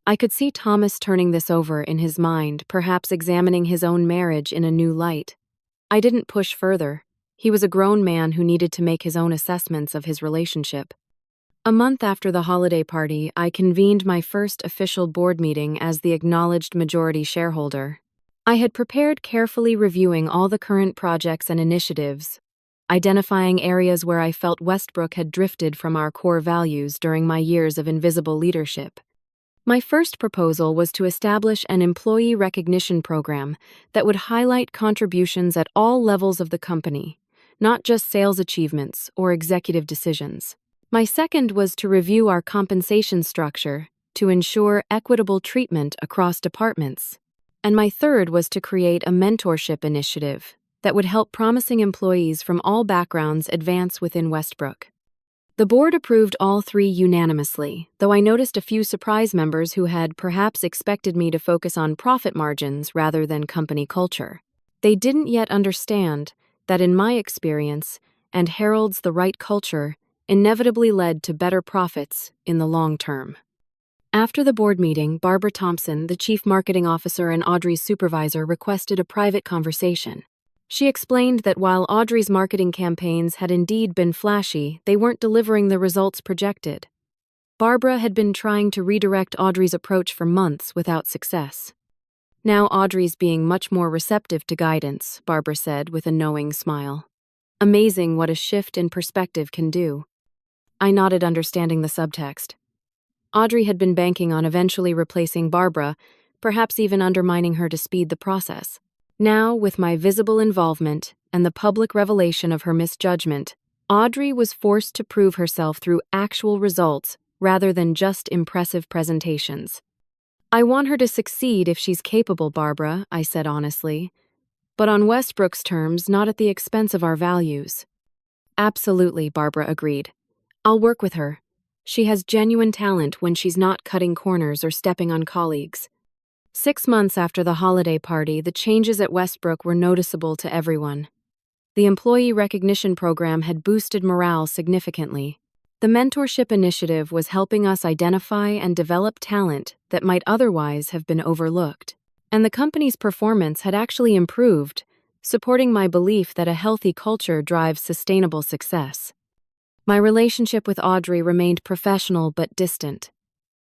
I could see Thomas turning this over in his mind, perhaps examining his own marriage in a new light. I didn't push further. He was a grown man who needed to make his own assessments of his relationship. A month after the holiday party, I convened my first official board meeting as the acknowledged majority shareholder. I had prepared, carefully reviewing all the current projects and initiatives, identifying areas where I felt Westbrook had drifted from our core values during my years of invisible leadership. My first proposal was to establish an employee recognition program that would highlight contributions at all levels of the company, not just sales achievements or executive decisions. My second was to review our compensation structure to ensure equitable treatment across departments. And my third was to create a mentorship initiative that would help promising employees from all backgrounds advance within Westbrook. The board approved all three unanimously, though I noticed a few surprise members who had perhaps expected me to focus on profit margins rather than company culture. They didn't yet understand that, in my experience, and Harold's, the right culture inevitably led to better profits in the long term. After the board meeting, Barbara Thompson, the chief marketing officer and Audrey's supervisor, requested a private conversation. She explained that while Audrey's marketing campaigns had indeed been flashy, they weren't delivering the results projected. Barbara had been trying to redirect Audrey's approach for months without success. "Now Audrey's being much more receptive to guidance," Barbara said with a knowing smile. "Amazing what a shift in perspective can do." I nodded, understanding the subtext. Audrey had been banking on eventually replacing Barbara, perhaps even undermining her to speed the process. Now, with my visible involvement and the public revelation of her misjudgment, Audrey was forced to prove herself through actual results rather than just impressive presentations. "I want her to succeed if she's capable, Barbara," I said honestly, "but on Westbrook's terms, not at the expense of our values." "Absolutely," Barbara agreed. "I'll work with her. She has genuine talent when she's not cutting corners or stepping on colleagues." 6 months after the holiday party, the changes at Westbrook were noticeable to everyone. The employee recognition program had boosted morale significantly. The mentorship initiative was helping us identify and develop talent that might otherwise have been overlooked. and the company's performance had actually improved, supporting my belief that a healthy culture drives sustainable success. My relationship with Audrey remained professional but distant.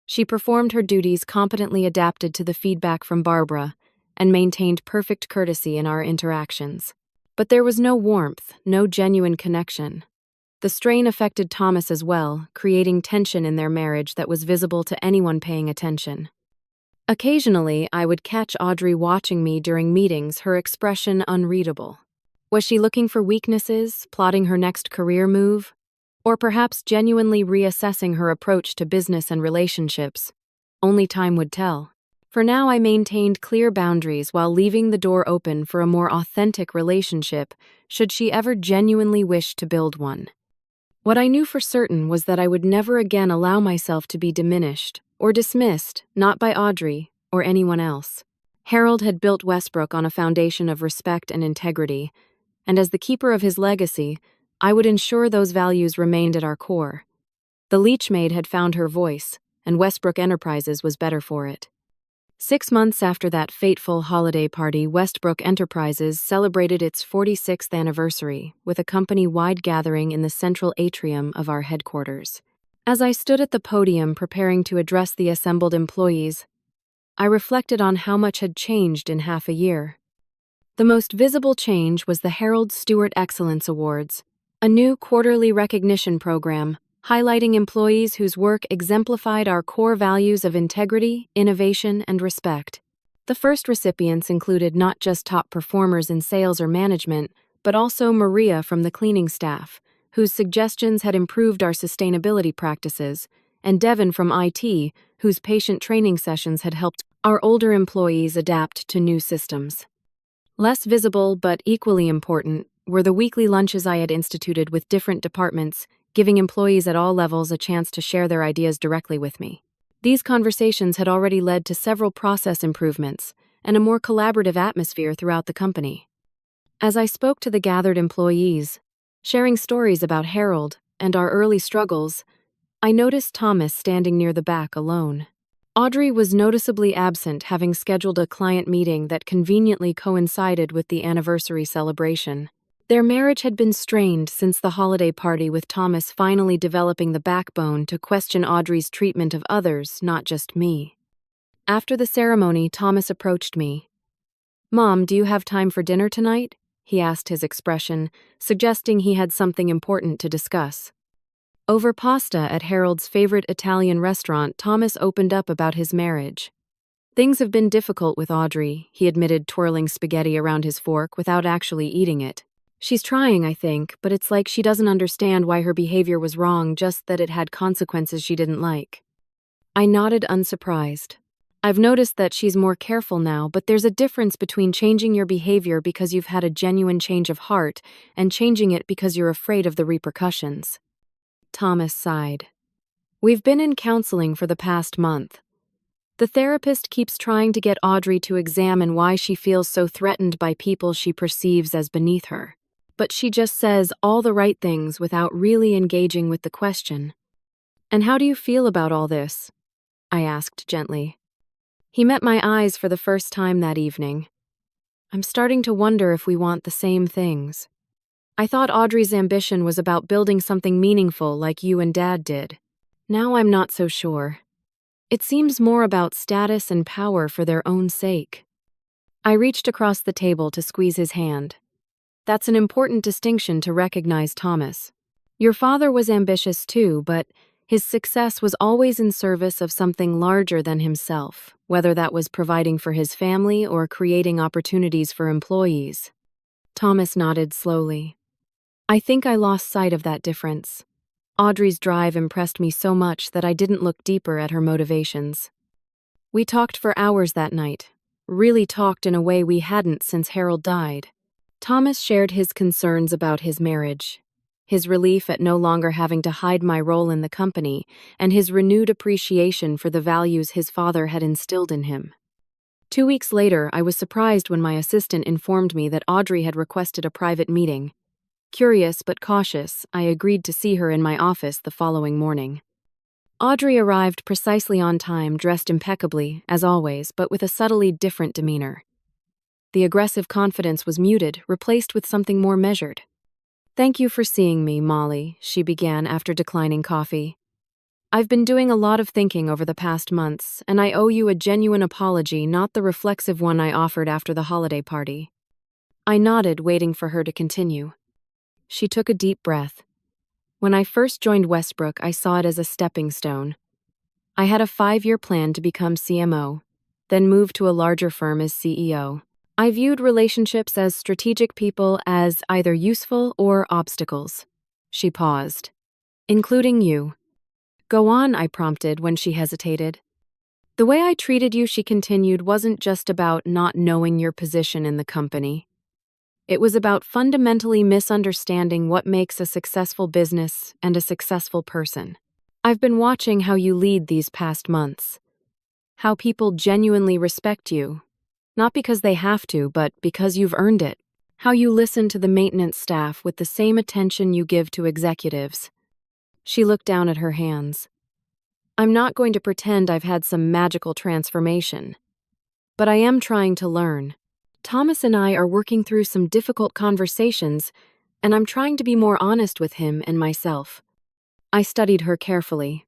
She performed her duties competently, adapted to the feedback from Barbara, and maintained perfect courtesy in our interactions. But there was no warmth, no genuine connection. The strain affected Thomas as well, creating tension in their marriage that was visible to anyone paying attention. Occasionally, I would catch Audrey watching me during meetings, her expression unreadable. Was she looking for weaknesses, plotting her next career move? Or perhaps genuinely reassessing her approach to business and relationships? Only time would tell. For now, I maintained clear boundaries while leaving the door open for a more authentic relationship, should she ever genuinely wish to build one. What I knew for certain was that I would never again allow myself to be diminished or dismissed, not by Audrey or anyone else. Harold had built Westbrook on a foundation of respect and integrity, and as the keeper of his legacy, I would ensure those values remained at our core. The leech maid had found her voice, and Westbrook Enterprises was better for it. 6 months after that fateful holiday party, Westbrook Enterprises celebrated its 46th anniversary with a company-wide gathering in the central atrium of our headquarters. As I stood at the podium preparing to address the assembled employees, I reflected on how much had changed in half a year. The most visible change was the Harold Stewart Excellence Awards, a new quarterly recognition program highlighting employees whose work exemplified our core values of integrity, innovation, and respect. The first recipients included not just top performers in sales or management, but also Maria from the cleaning staff, whose suggestions had improved our sustainability practices, and Devin from IT, whose patient training sessions had helped our older employees adapt to new systems. Less visible but equally important were the weekly lunches I had instituted with different departments, giving employees at all levels a chance to share their ideas directly with me. These conversations had already led to several process improvements and a more collaborative atmosphere throughout the company. As I spoke to the gathered employees, sharing stories about Harold and our early struggles, I noticed Thomas standing near the back alone. Audrey was noticeably absent, having scheduled a client meeting that conveniently coincided with the anniversary celebration. Their marriage had been strained since the holiday party, with Thomas finally developing the backbone to question Audrey's treatment of others, not just me. After the ceremony, Thomas approached me. "Mom, do you have time for dinner tonight?" he asked, his expression suggesting he had something important to discuss. Over pasta at Harold's favorite Italian restaurant, Thomas opened up about his marriage. "Things have been difficult with Audrey," he admitted, twirling spaghetti around his fork without actually eating it. "She's trying, I think, but it's like she doesn't understand why her behavior was wrong, just that it had consequences she didn't like." I nodded, unsurprised. "I've noticed that she's more careful now, but there's a difference between changing your behavior because you've had a genuine change of heart and changing it because you're afraid of the repercussions." Thomas sighed. "We've been in counseling for the past month. The therapist keeps trying to get Audrey to examine why she feels so threatened by people she perceives as beneath her. But she just says all the right things without really engaging with the question." "And how do you feel about all this?" I asked gently. He met my eyes for the first time that evening. "I'm starting to wonder if we want the same things. I thought Audrey's ambition was about building something meaningful like you and Dad did. Now I'm not so sure. It seems more about status and power for their own sake." I reached across the table to squeeze his hand. "That's an important distinction to recognize, Thomas. Your father was ambitious too, but his success was always in service of something larger than himself, whether that was providing for his family or creating opportunities for employees." Thomas nodded slowly. "I think I lost sight of that difference. Audrey's drive impressed me so much that I didn't look deeper at her motivations." We talked for hours that night, really talked in a way we hadn't since Harold died. Thomas shared his concerns about his marriage, his relief at no longer having to hide my role in the company, and his renewed appreciation for the values his father had instilled in him. 2 weeks later, I was surprised when my assistant informed me that Audrey had requested a private meeting. Curious but cautious, I agreed to see her in my office the following morning. Audrey arrived precisely on time, dressed impeccably, as always, but with a subtly different demeanor. The aggressive confidence was muted, replaced with something more measured. "Thank you for seeing me, Molly," she began after declining coffee. "I've been doing a lot of thinking over the past months, and I owe you a genuine apology, not the reflexive one I offered after the holiday party." I nodded, waiting for her to continue. She took a deep breath. "When I first joined Westbrook, I saw it as a stepping stone. I had a 5-year plan to become CMO, then move to a larger firm as CEO. I viewed relationships as strategic, people as either useful or obstacles." She paused. "Including you." "Go on," I prompted when she hesitated. "The way I treated you," she continued, "wasn't just about not knowing your position in the company. It was about fundamentally misunderstanding what makes a successful business and a successful person. I've been watching how you lead these past months. How people genuinely respect you. Not because they have to, but because you've earned it. How you listen to the maintenance staff with the same attention you give to executives." She looked down at her hands. "I'm not going to pretend I've had some magical transformation. But I am trying to learn. Thomas and I are working through some difficult conversations, and I'm trying to be more honest with him and myself." I studied her carefully.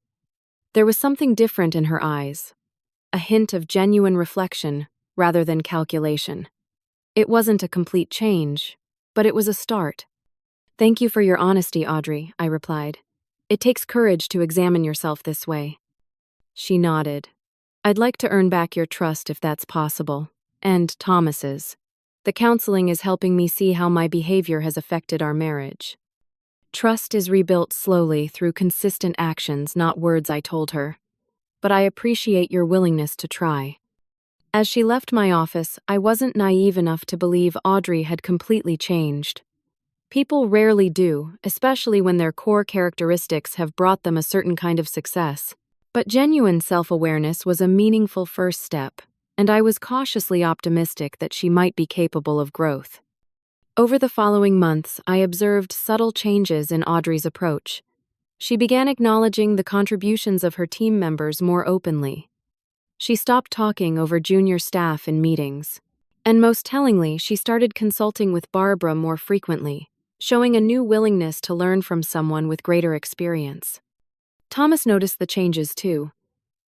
There was something different in her eyes, a hint of genuine reflection rather than calculation. It wasn't a complete change, but it was a start. "Thank you for your honesty, Audrey," I replied. "It takes courage to examine yourself this way." She nodded. "I'd like to earn back your trust if that's possible. And Thomas's. The counseling is helping me see how my behavior has affected our marriage." "Trust is rebuilt slowly through consistent actions, not words," I told her. "But I appreciate your willingness to try." As she left my office, I wasn't naive enough to believe Audrey had completely changed. People rarely do, especially when their core characteristics have brought them a certain kind of success. But genuine self-awareness was a meaningful first step, and I was cautiously optimistic that she might be capable of growth. Over the following months, I observed subtle changes in Audrey's approach. She began acknowledging the contributions of her team members more openly. She stopped talking over junior staff in meetings. And most tellingly, she started consulting with Barbara more frequently, showing a new willingness to learn from someone with greater experience. Thomas noticed the changes too.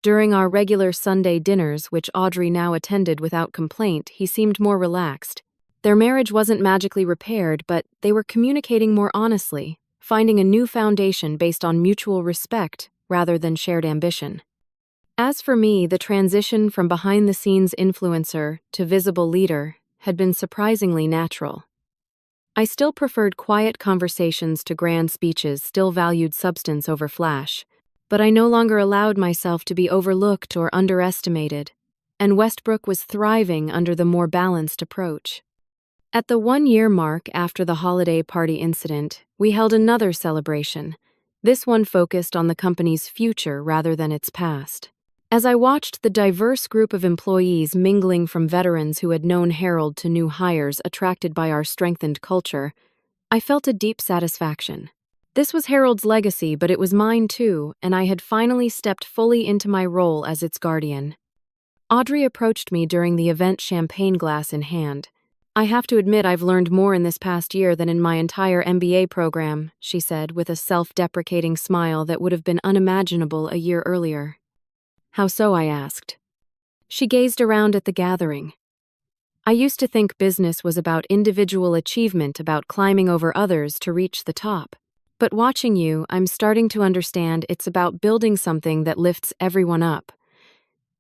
During our regular Sunday dinners, which Audrey now attended without complaint, he seemed more relaxed. Their marriage wasn't magically repaired, but they were communicating more honestly, finding a new foundation based on mutual respect rather than shared ambition. As for me, the transition from behind-the-scenes influencer to visible leader had been surprisingly natural. I still preferred quiet conversations to grand speeches, still valued substance over flash, but I no longer allowed myself to be overlooked or underestimated, and Westbrook was thriving under the more balanced approach. At the 1-year mark after the holiday party incident, we held another celebration, this one focused on the company's future rather than its past. As I watched the diverse group of employees mingling from veterans who had known Harold to new hires attracted by our strengthened culture, I felt a deep satisfaction. This was Harold's legacy, but it was mine too, and I had finally stepped fully into my role as its guardian. Audrey approached me during the event, champagne glass in hand. "I have to admit I've learned more in this past year than in my entire MBA program," she said with a self-deprecating smile that would have been unimaginable a year earlier. "How so?" I asked. She gazed around at the gathering. "I used to think business was about individual achievement, about climbing over others to reach the top. But watching you, I'm starting to understand it's about building something that lifts everyone up.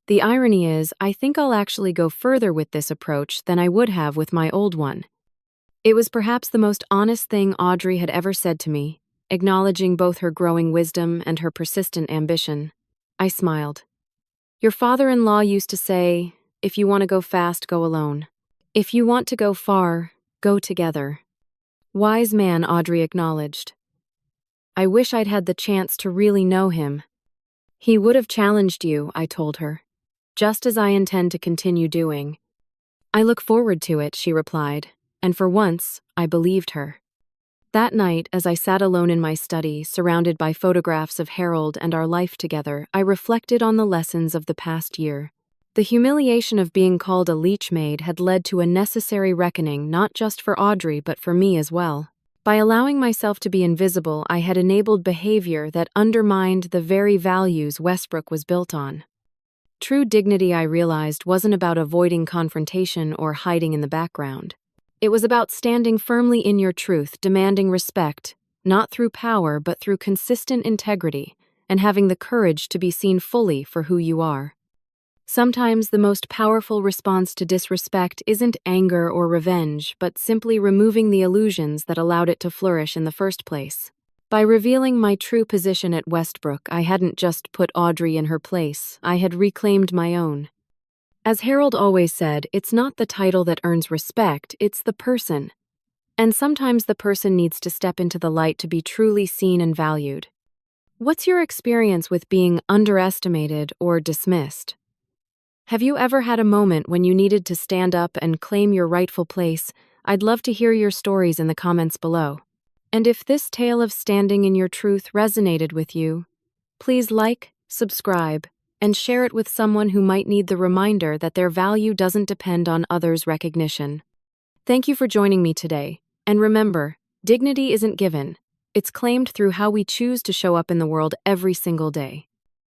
The irony is, I think I'll actually go further with this approach than I would have with my old one." It was perhaps the most honest thing Audrey had ever said to me, acknowledging both her growing wisdom and her persistent ambition. I smiled. "Your father-in-law used to say, if you want to go fast, go alone. If you want to go far, go together." Wise man, Audrey acknowledged. I wish I'd had the chance to really know him. "He would have challenged you," I told her, "just as I intend to continue doing." "I look forward to it," she replied, and for once, I believed her. That night, as I sat alone in my study, surrounded by photographs of Harold and our life together, I reflected on the lessons of the past year. The humiliation of being called a leech maid had led to a necessary reckoning not just for Audrey but for me as well. By allowing myself to be invisible, I had enabled behavior that undermined the very values Westbrook was built on. True dignity, I realized, wasn't about avoiding confrontation or hiding in the background. It was about standing firmly in your truth, demanding respect, not through power but through consistent integrity, and having the courage to be seen fully for who you are. Sometimes the most powerful response to disrespect isn't anger or revenge, but simply removing the illusions that allowed it to flourish in the first place. By revealing my true position at Westbrook, I hadn't just put Audrey in her place, I had reclaimed my own. As Harold always said, it's not the title that earns respect, it's the person. And sometimes the person needs to step into the light to be truly seen and valued. What's your experience with being underestimated or dismissed? Have you ever had a moment when you needed to stand up and claim your rightful place? I'd love to hear your stories in the comments below. And if this tale of standing in your truth resonated with you, please like, subscribe, and share it with someone who might need the reminder that their value doesn't depend on others' recognition. Thank you for joining me today. And remember, dignity isn't given, it's claimed through how we choose to show up in the world every single day.